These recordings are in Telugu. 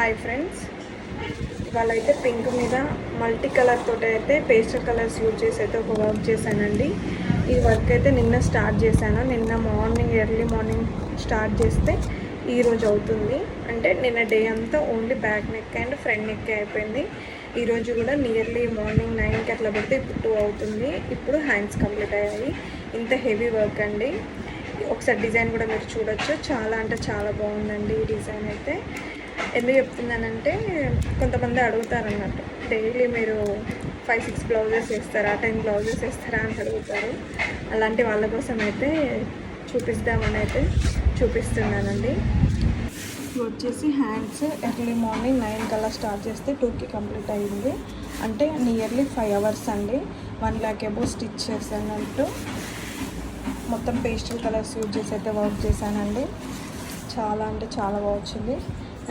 హాయ్ ఫ్రెండ్స్, ఇవాళ అయితే పింక్ మీద మల్టీ కలర్ తోటి అయితే పేస్టల్ కలర్స్ యూజ్ చేసి అయితే ఒక వర్క్ చేశానండి. ఈ వర్క్ అయితే నిన్న స్టార్ట్ చేశాను. నిన్న మార్నింగ్ ఎర్లీ మార్నింగ్ స్టార్ట్ చేస్తే ఈరోజు అవుతుంది. అంటే నిన్న డే అంతా only back neck and front neck అయిపోయింది. ఈరోజు కూడా నియర్లీ మార్నింగ్ 9కి అట్లా పెడితే ఇప్పుడు 2 అవుతుంది. ఇప్పుడు హ్యాండ్స్ కంప్లీట్ అయ్యాయి. ఇంత హెవీ వర్క్ అండి. ఒకసారి డిజైన్ కూడా మీరు చూడొచ్చు. చాలా అంటే చాలా బాగుందండి ఈ డిజైన్ అయితే. ఎందుకు చెప్తున్నానంటే కొంతమంది అడుగుతారన్నట్టు, డైలీ మీరు 5-6 బ్లౌజెస్ వేస్తారా, 10 బ్లౌజెస్ వేస్తారా అని అడుగుతారు. అలాంటి వాళ్ళ కోసం అయితే చూపిస్తామని అయితే చూపిస్తున్నానండి. వచ్చేసి హ్యాండ్స్ ఎర్లీ మార్నింగ్ 9 కల్లా స్టార్ట్ చేస్తే 2కి కంప్లీట్ అయ్యింది. అంటే నియర్లీ 5 అవర్స్ అండి. 1 lakh అబౌవ్ స్టిచ్ చేశానంటూ మొత్తం పేస్టల్ కలర్స్ యూజ్ చేసి అయితే వర్క్ చేశానండి. చాలా అంటే చాలా బాగా వచ్చింది.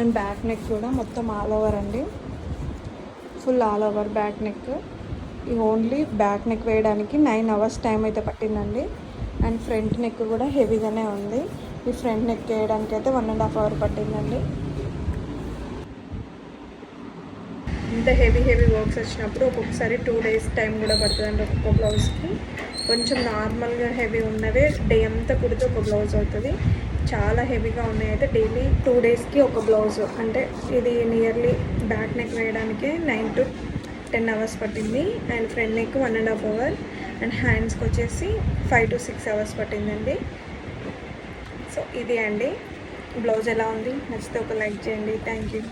అండ్ బ్యాక్ నెక్ కూడా మొత్తం ఆల్ ఓవర్ అండి, full all over back neck. ఈ ఓన్లీ బ్యాక్ నెక్ వేయడానికి 9 అవర్స్ టైం అయితే పట్టిందండి. అండ్ ఫ్రంట్ నెక్ కూడా హెవీగానే ఉంది. ఈ ఫ్రంట్ నెక్ వేయడానికి అయితే 1.5 అవర్ పట్టిందండి. ఇంత హెవీ వర్క్స్ వచ్చినప్పుడు ఒక్కొక్కసారి 2 days టైం కూడా పడుతుందండి ఒక్కొక్క బ్లౌజ్కి. కొంచెం నార్మల్గా హెవీ ఉన్నవే డే అంతా కుడితే ఒక బ్లౌజ్ అవుతుంది. చాలా హెవీగా ఉన్నాయి అయితే డైలీ 2 daysకి ఒక బ్లౌజ్. అంటే ఇది నియర్లీ బ్యాక్ నెక్ వేయడానికి 9 to 10 అవర్స్ పట్టింది. And front neck 1.5 hour. And హ్యాండ్స్కి వచ్చేసి 5 to 6 అవర్స్ పట్టిందండి. సో ఇది అండి బ్లౌజ్ ఎలా ఉంది, నచ్చితే ఒక లైక్ చేయండి. Thank you.